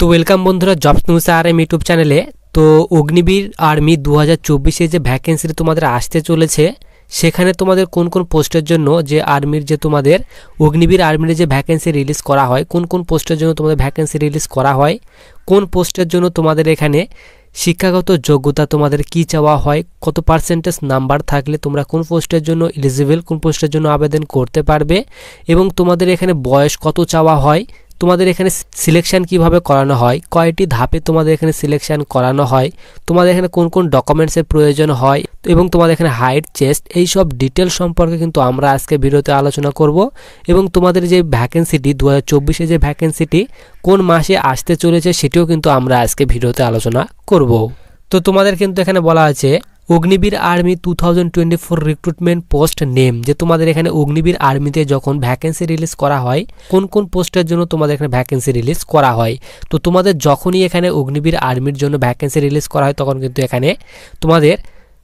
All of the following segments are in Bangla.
তো ওয়েলকাম বন্ধুরা জবস নিউজ আরএম ইউটিউব চ্যানেলে। তো অগ্নিবীর আর্মি 2024 যে ভ্যাকেন্সি তোমাদের আসতে চলেছে, সেখানে তোমাদের কোন কোন পোস্টের জন্য যে আর্মির যে তোমাদের অগ্নিবীর আর্মির যে ভ্যাকেন্সি রিলিজ করা হয়, কোন কোন পোস্টের জন্য তোমাদের ভ্যাকেন্সি রিলিজ করা হয়, কোন পোস্টের জন্য তোমাদের এখানে শিক্ষাগত যোগ্যতা তোমাদের কি চাওয়া হয়, কত পার্সেন্টেজ নাম্বার থাকলে তোমরা কোন পোস্টের জন্য এলিজিবল, কোন পোস্টের জন্য আবেদন করতে পারবে, এবং তোমাদের এখানে বয়স কত চাওয়া হয়, তোমাদের এখানে সিলেকশন কিভাবে করানো হয়, কয়টি ধাপে তোমাদের এখানে সিলেকশন করানো হয়, তোমাদের এখানে কোন কোন ডকুমেন্টসের প্রয়োজন হয়, এবং তোমাদের এখানে হাইট, চেস্ট, এই সব ডিটেল সম্পর্কে কিন্তু আমরা আজকে ভিডিওতে আলোচনা করব। এবং তোমাদের যে ভ্যাকেন্সিটি 2024 যে ভ্যাকেন্সিটি কোন মাসে আসতে চলেছে সেটিও কিন্তু আমরা আজকে ভিডিওতে আলোচনা করব। তো তোমাদের কিন্তু এখানে বলা আছে Agniveer army 2024 recruitment post name, যে তোমাদের এখানে অগ্নিবীর আর্মিতে যখন ভ্যাকেন্সি রিলিজ করা হয় কোন কোন পোস্টের জন্য তোমাদের এখানে ভ্যাকেন্সি রিলিজ করা হয়। তো তোমাদের যখনই এখানে অগ্নিবীর আর্মির জন্য ভ্যাকেন্সি রিলিজ করা হয় তখন কিন্তু এখানে তোমাদের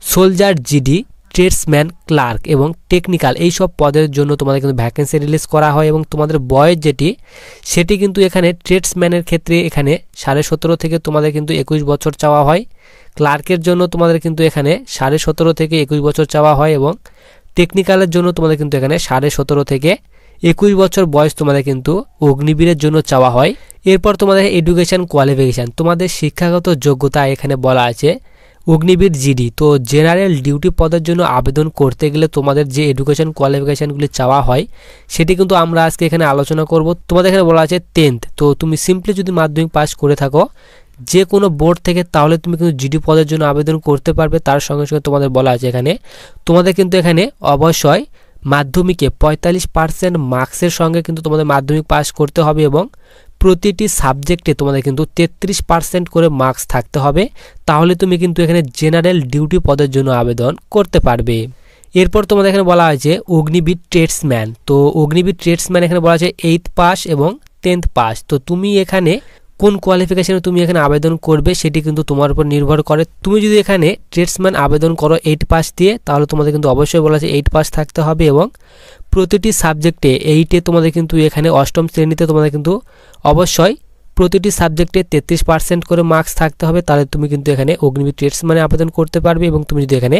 সোলজার, জিডি, ট্রেডসম্যান, ক্লার্ক এবং টেকনিক্যাল এই সব পদের জন্য তোমাদের কিন্তু ভ্যাকেন্সি রিলিজ করা হয়। এবং তোমাদের বয়স সেটি কিন্তু এখানে ট্রেডসম্যানের ক্ষেত্রে এখানে 17.5 থেকে তোমাদের কিন্তু 21 বছর চাওয়া হয়, ক্লার্কের জন্য তোমাদের কিন্তু এখানে 17.5 থেকে 21 বছর চাওয়া হয়, এবং টেকনিক্যালের জন্য তোমাদের কিন্তু এখানে 17.5 থেকে 21 বছর বয়স তোমাদের কিন্তু অগ্নিবীরের জন্য চাওয়া হয়। এরপর তোমাদের এডুকেশন কোয়ালিফিকেশান, তোমাদের শিক্ষাগত যোগ্যতা এখানে বলা আছে অগ্নিবীর জিডি। তো জেনারেল ডিউটি পদের জন্য আবেদন করতে গেলে তোমাদের যে এডুকেশন কোয়ালিফিকেশানগুলি চাওয়া হয় সেটি কিন্তু আমরা আজকে এখানে আলোচনা করব। তোমাদের এখানে বলা আছে 10th, তো তুমি সিম্পলি যদি মাধ্যমিক পাস করে থাকো যে কোনো বোর্ড থেকে তাহলে তুমি কিন্তু জিডি পদের জন্য আবেদন করতে পারবে। তার সঙ্গে সঙ্গে তোমাদের বলা আছে এখানে তোমাদের কিন্তু এখানে অবশ্যই মাধ্যমিকে 45% মার্কসের সঙ্গে কিন্তু তোমাদের মাধ্যমিক পাস করতে হবে, এবং প্রতিটি সাবজেক্টে তোমাদের কিন্তু 33% করে মার্কস থাকতে হবে, তাহলে তুমি কিন্তু এখানে জেনারেল ডিউটি পদের জন্য আবেদন করতে পারবে। এরপর তোমাদের এখানে বলা হয়েছে অগ্নিবীর ট্রেডসম্যান। তো অগ্নিবীর ট্রেডসম্যান এখানে বলা আছে 8th পাস এবং 10th পাস। তো তুমি এখানে কোন কোয়ালিফিকেশনে তুমি এখানে আবেদন করবে সেটি কিন্তু তোমার উপর নির্ভর করে। তুমি যদি এখানে ট্রেডসম্যান আবেদন করো 8 পাস দিয়ে, তাহলে তোমাদের কিন্তু অবশ্যই বলা আছে 8 পাস থাকতে হবে, এবং প্রতিটি সাবজেক্টে 8-এ তোমাদের কিন্তু এখানে 8ম শ্রেণীতে তোমাদের কিন্তু অবশ্যই প্রতিটি সাবজেক্টে 33% করে মার্কস থাকতে হবে, তাহলে তুমি কিন্তু এখানে অগ্নিবীর ট্রেডসম্যানে আবেদন করতে পারবে। এবং তুমি যদি এখানে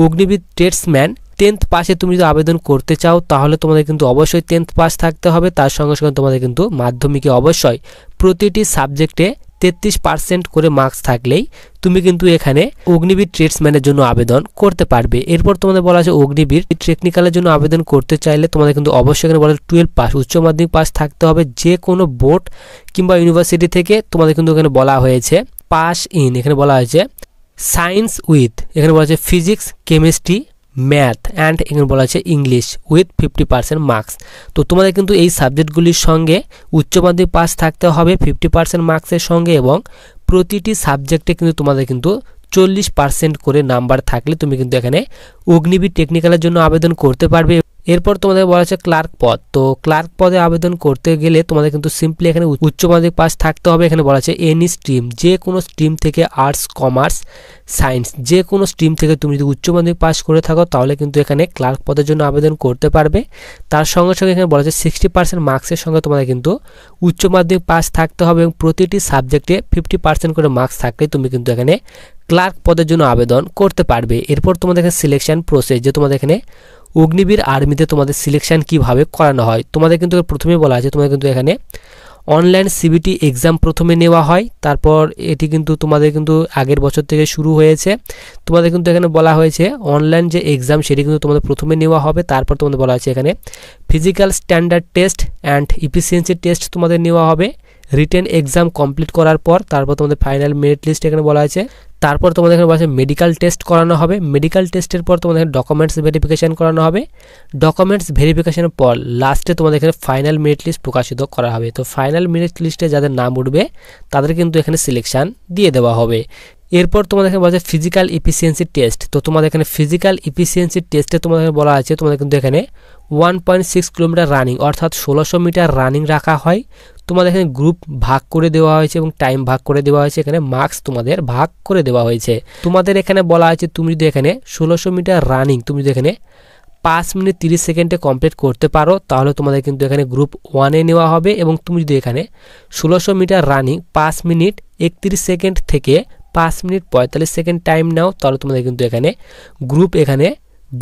অগ্নিবীর ট্রেডসম্যান 10th পাসে তুমি যদি আবেদন করতে চাও তাহলে তোমাদের কিন্তু অবশ্যই 10th পাস থাকতে হবে। তার সঙ্গে সঙ্গে তোমাদের কিন্তু মাধ্যমিকে অবশ্যই প্রতিটি সাবজেক্টে 33% করে মার্কস থাকলেই তুমি কিন্তু এখানে অগ্নিবীর ট্রেডসম্যানের জন্য আবেদন করতে পারবে। এরপর তোমাদের বলা আছে অগ্নিবীর টেকনিক্যালের জন্য আবেদন করতে চাইলে তোমাদের কিন্তু অবশ্যই এখানে বলা 12 পাস, উচ্চ মাধ্যমিক পাস থাকতে হবে যে কোনো বোর্ড কিংবা ইউনিভার্সিটি থেকে। তোমাদের কিন্তু এখানে বলা হয়েছে পাস ইন, এখানে বলা হয়েছে সায়েন্স উইথ, এখানে বলা আছে ফিজিক্স, কেমিস্ট্রি, ম্যাথ অ্যান্ড এখানে বলা আছে ইংলিশ উইথ 50% মার্কস। তো তোমাদের কিন্তু এই সাবজেক্টগুলির সঙ্গে উচ্চ মাধ্যমিক পাস থাকতে হবে 50% মার্কসের সঙ্গে, এবং প্রতিটি সাবজেক্টে কিন্তু তোমাদের কিন্তু 40% করে নাম্বার থাকলে তুমি কিন্তু এখানে অগ্নিবীর টেকনিক্যালের জন্য আবেদন করতে পারবে। এরপর তোমাদের বলা আছে ক্লার্ক পদ। তো ক্লার্ক পদে আবেদন করতে গেলে তোমাদের কিন্তু সিম্পলি এখানে উচ্চ মাধ্যমিক পাস থাকতে হবে। এখানে বলা আছে এনি স্ট্রিম, যে কোনো স্ট্রিম থেকে আর্টস, কমার্স, সায়েন্স, যে কোনো স্ট্রিম থেকে তুমি যদি উচ্চ মাধ্যমিক পাস করে থাকো তাহলে কিন্তু এখানে ক্লার্ক পদের জন্য আবেদন করতে পারবে। তার সঙ্গে সঙ্গে এখানে বলা আছে 60% মার্কসের সঙ্গে তোমাদের কিন্তু উচ্চ মাধ্যমিক পাস থাকতে হবে, এবং প্রতিটি সাবজেক্টে 50% করে মার্কস থাকলে তুমি কিন্তু এখানে ক্লার্ক পদের জন্য আবেদন করতে পারবে। এরপর তোমাদের এখানে সিলেকশন প্রসেস, যে তোমাদের এখানে অগ্নিবীর আর্মিতে তোমাদের সিলেকশন কিভাবে করানো হয়। তোমাদের কিন্তু প্রথমে বলা আছে তোমাদের কিন্তু এখানে অনলাইন সিবিটি এক্সাম প্রথমে নেওয়া হয়, তারপর এটি কিন্তু তোমাদের কিন্তু আগের বছর থেকে শুরু হয়েছে। তোমাদের কিন্তু এখানে বলা হয়েছে অনলাইন যে এক্সাম সেটি কিন্তু তোমাদের প্রথমে নেওয়া হবে, তারপর তোমাদের বলা আছে এখানে physical standard test and efficiency test তোমাদের নেওয়া হবে রিটেন এক্সাম কমপ্লিট করার পর। তারপর তোমাদের ফাইনাল মেরিট লিস্ট এখানে বলা আছে, তারপর তোমাদের এখানে বলা আছে মেডিকেল টেস্ট করানো হবে, মেডিকেল টেস্টের পর তোমাদের ডকুমেন্টস ভেরিফিকেশান করানো হবে, ডকুমেন্টস ভেরিফিকেশানের পর লাস্টে তোমাদের এখানে ফাইনাল মেরিট লিস্ট প্রকাশিত করা হবে। তো ফাইনাল মেরিট লিস্টে যাদের নাম উঠবে তাদের কিন্তু এখানে সিলেকশান দিয়ে দেওয়া হবে। এরপর তোমাদের এখানে বলা আছে ফিজিক্যাল এফিসিয়েন্সি টেস্ট। তো তোমাদের এখানে ফিজিক্যাল এফিসিয়েন্সি টেস্টে তোমাদের বলা আছে তোমাদের কিন্তু এখানে 1.6 কিলোমিটার রানিং অর্থাৎ 1600 মিটার রানিং রাখা হয়। তোমাদের এখানে গ্রুপ ভাগ করে দেওয়া হয়েছে এবং টাইম ভাগ করে দেওয়া হয়েছে, এখানে মার্কস তোমাদের ভাগ করে দেওয়া হয়েছে। তোমাদের এখানে বলা আছে তুমি যদি এখানে 1600 মিটার রানিং তুমি যদি এখানে 5 মিনিট 30 সেকেন্ডে কমপ্লিট করতে পারো তাহলে তোমাদের কিন্তু এখানে গ্রুপ 1-এ নেওয়া হবে। এবং তুমি যদি এখানে 1600 মিটার রানিং 5 মিনিট 31 সেকেন্ড থেকে 5 মিনিট 45 সেকেন্ড টাইম নাও তাহলে তোমাদের কিন্তু এখানে গ্রুপ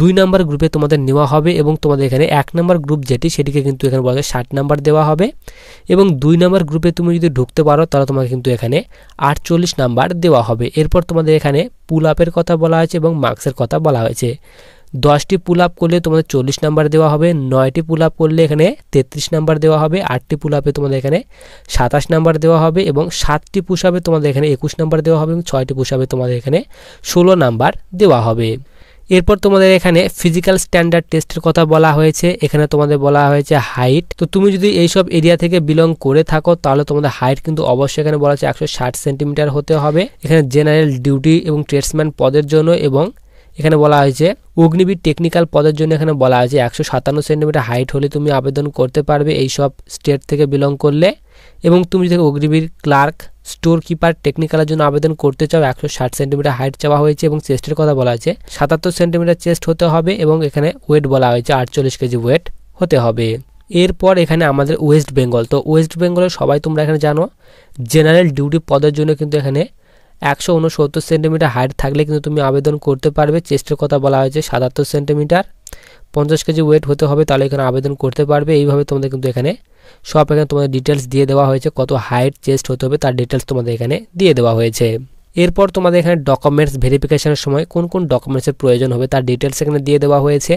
2 নম্বর গ্রুপে তোমাদের নেওয়া হবে। এবং তোমাদের এখানে 1 নম্বর গ্রুপ যেটি সেটিকে কিন্তু এখানে বলা হয় 60 নাম্বার দেওয়া হবে। এবং 2 নম্বর গ্রুপে তুমি যদি ঢুকতে পারো তাহলে তোমাকে কিন্তু এখানে 48 নাম্বার দেওয়া হবে। এরপর তোমাদের এখানে পুল আপের কথা বলা হয়েছে এবং মার্কসের কথা বলা হয়েছে। 10টি পুল আপ করলে তোমাদের 40 নাম্বার দেওয়া হবে, 9টি পুল আপ করলে এখানে 33 নাম্বার দেওয়া হবে, 8টি পুল আপে তোমাদের এখানে 27 নাম্বার দেওয়া হবে এবং 7টি পুশ আপে তোমাদের এখানে 21 নাম্বার দেওয়া হবে এবং 6টি পুশ আপে তোমাদের এখানে 16 নাম্বার দেওয়া হবে। এরপর তোমাদের এখানে ফিজিক্যাল স্ট্যান্ডার্ড টেস্টের কথা বলা হয়েছে। এখানে তোমাদের বলা হয়েছে হাইট। তো তুমি যদি এইসব এরিয়া থেকে বিলং করে থাকো তাহলে তোমাদের হাইট কিন্তু অবশ্যই এখানে বলা হচ্ছে 160 সেন্টিমিটার হতে হবে। এখানে জেনারেল ডিউটি এবং ট্রেডসম্যান পদের জন্য এবং এখানে বলা হয়েছে অগ্নিবীর টেকনিক্যাল পদের জন্য এখানে বলা হয়েছে 157 সেন্টিমিটার হাইট হলে তুমি আবেদন করতে পারবে এইসব স্টেট থেকে বিলং করলে। এবং তুমি যদি অগ্নিবীর ক্লার্ক স্টোর কিপার টেকনিক্যালের জন্য আবেদন করতে চাও 160 সেন্টিমিটার হাইট চাওয়া হয়েছে এবং চেস্টের কথা বলা হয়েছে 77 সেন্টিমিটার চেস্ট হতে হবে এবং এখানে ওয়েট বলা হয়েছে 48 কেজি ওয়েট হতে হবে। এরপর এখানে আমাদের ওয়েস্ট বেঙ্গল। তো ওয়েস্ট বেঙ্গলের সবাই তোমরা এখানে জানো জেনারেল ডিউটি পদের জন্য কিন্তু এখানে 169 সেন্টিমিটার হাইট থাকলে কিন্তু তুমি আবেদন করতে পারবে। চেস্টের কথা বলা হয়েছে 77 সেন্টিমিটার, 50 কেজি ওয়েট হতে হবে তাহলে এখানে আবেদন করতে পারবে। এইভাবে তোমাদের কিন্তু এখানে সব এখানে তোমাদের ডিটেলস দিয়ে দেওয়া হয়েছে, কত হাইট চেস্ট হতে হবে তার ডিটেলস তোমাদের এখানে দিয়ে দেওয়া হয়েছে। এরপর তোমাদের এখানে ডকুমেন্টস ভেরিফিকেশনের সময় কোন কোন ডকুমেন্টসের প্রয়োজন হবে তার ডিটেলস এখানে দিয়ে দেওয়া হয়েছে।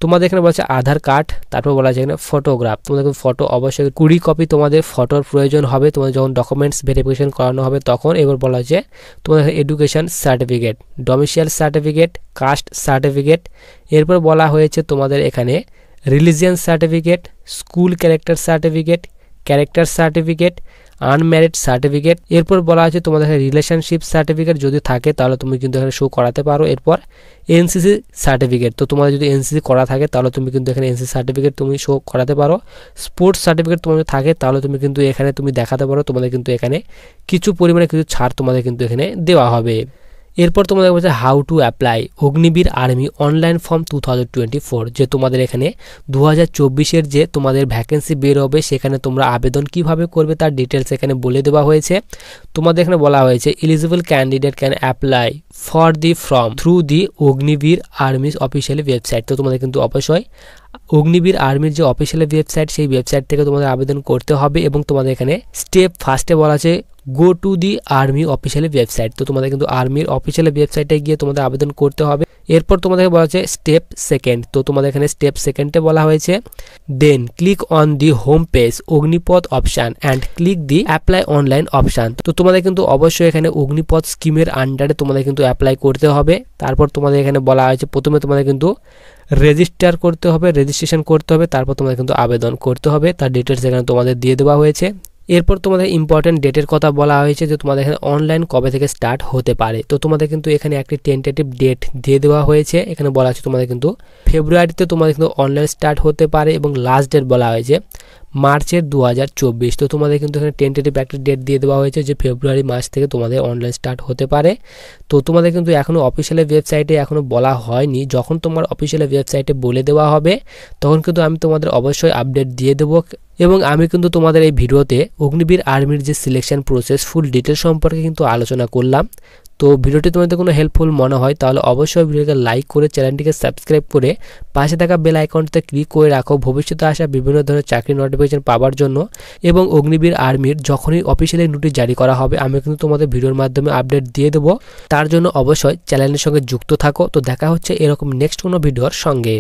তোমাদের এখানে বলা আছে আধার কার্ড, তারপর বলা আছে এখানে ফটোগ্রাফ। তোমাদের ফটো অবশ্যই 20 কপি তোমাদের ফটোর প্রয়োজন হবে তোমাদের যখন ডকুমেন্টস ভেরিফিকেশন করানো হবে তখন। এবার বলা হচ্ছে তোমাদের education certificate, domicile certificate, caste certificate. এরপর বলা হয়েছে তোমাদের এখানে religion certificate, school character certificate, character certificate, unmarried certificate. এরপর বলা আছে তোমাদের এখানে রিলেশনশিপ সার্টিফিকেট যদি থাকে তাহলে তুমি কিন্তু এখানে শো করাতে পারো। এরপর এনসিসি সার্টিফিকেট, তো তোমাদের যদি এনসিসি করা থাকে তাহলে তুমি কিন্তু এখানে এনসিসি সার্টিফিকেট তুমি শো করাতে পারো। স্পোর্টস সার্টিফিকেট তোমাদের থাকে তাহলে তুমি কিন্তু এখানে তুমি দেখাতে পারো। তোমাদের কিন্তু এখানে কিছু পরিমাণে কিছু ছাড় তোমাদের কিন্তু এখানে দেওয়া হবে। এরপর তোমাদের বলছে how to apply Agniveer army online form 2024, যে তোমাদের এখানে 2024-এর যে তোমাদের ভ্যাকেন্সি বের হবে সেখানে তোমরা আবেদন কিভাবে করবে তার ডিটেলস এখানে বলে দেওয়া হয়েছে। তোমাদের এখানে বলা হয়েছে eligible candidate can apply for the form through the Agniveer আর্মির অফিসিয়াল ওয়েবসাইট। তো তোমাদের কিন্তু অবশ্যই অগ্নিবীর আর্মির যে অফিসিয়াল ওয়েবসাইট সেই ওয়েবসাইট থেকে তোমাদের আবেদন করতে হবে। এবং তোমাদের এখানে স্টেপ ফার্স্টে বলা আছে go to the army official website. তো তোমাদের কিন্তু আর্মির অফিসিয়াল ওয়েবসাইটে গিয়ে তোমাদের আবেদন করতে হবে। এরপর তোমাদের বলা হচ্ছে স্টেপ সেকেন্ড, তো তোমাদের এখানে স্টেপ সেকেন্ডে বলা হয়েছে then click on the home page Agnipath option and click the apply online option. তো তোমাদের কিন্তু অবশ্যই এখানে অগ্নিপথ স্কিমের আন্ডারে তোমাদের কিন্তু অ্যাপ্লাই করতে হবে। তারপর তোমাদের এখানে বলা হয়েছে প্রথমে তোমাদের কিন্তু রেজিস্টার করতে হবে, রেজিস্ট্রেশন করতে হবে, তারপর তোমাদের কিন্তু আবেদন করতে হবে, তার ডিটেলস এখানে তোমাদের দিয়ে দেওয়া হয়েছে। এরপর তোমাদের ইম্পর্টেন্ট ডেটের কথা বলা হয়েছে যে তোমাদের এখানে অনলাইন কবে থেকে স্টার্ট হতে পারে। তো তোমাদের কিন্তু এখানে একটি টেন্টেটিভ ডেট দিয়ে দেওয়া হয়েছে। এখানে বলা আছে তোমাদের কিন্তু ফেব্রুয়ারিতে তোমাদের কিন্তু অনলাইন স্টার্ট হতে পারে এবং লাস্ট ডেট বলা হয়েছে মার্চের 2024। তো তোমাদের কিন্তু এখানে টেন্টেটিভ একটা ডেট দিয়ে দেওয়া হয়েছে যে ফেব্রুয়ারি মাস থেকে তোমাদের অনলাইন স্টার্ট হতে পারে। তো তোমাদের কিন্তু এখনও অফিসিয়াল ওয়েবসাইটে এখনও বলা হয়নি, যখন তোমার অফিসিয়াল ওয়েবসাইটে বলে দেওয়া হবে তখন কিন্তু আমি তোমাদের অবশ্যই আপডেট দিয়ে দেবো। এবং আমি কিন্তু তোমাদের এই ভিডিওতে অগ্নিবীর আর্মির যে সিলেকশন প্রসেস ফুল ডিটেল সম্পর্কে কিন্তু আলোচনা করলাম। তো ভিডিওটি তোমাদের কোনো হেল্পফুল মনে হয় তাহলে অবশ্যই ভিডিওকে লাইক করে চ্যানেলটিকে সাবস্ক্রাইব করে পাশে থাকা বেল আইকনটিতে ক্লিক করে রাখো ভবিষ্যতে আসা বিভিন্ন ধরনের চাকরি নোটিফিকেশন পাওয়ার জন্য। এবং অগ্নিবীর আর্মির যখনই অফিসিয়ালি নোটিশ জারি করা হবে আমি কিন্তু তোমাদের ভিডিওর মাধ্যমে আপডেট দিয়ে দেবো। তার জন্য অবশ্যই চ্যানেলের সঙ্গে যুক্ত থাকো। তো দেখা হচ্ছে এরকম নেক্সট কোনো ভিডিওর সঙ্গে।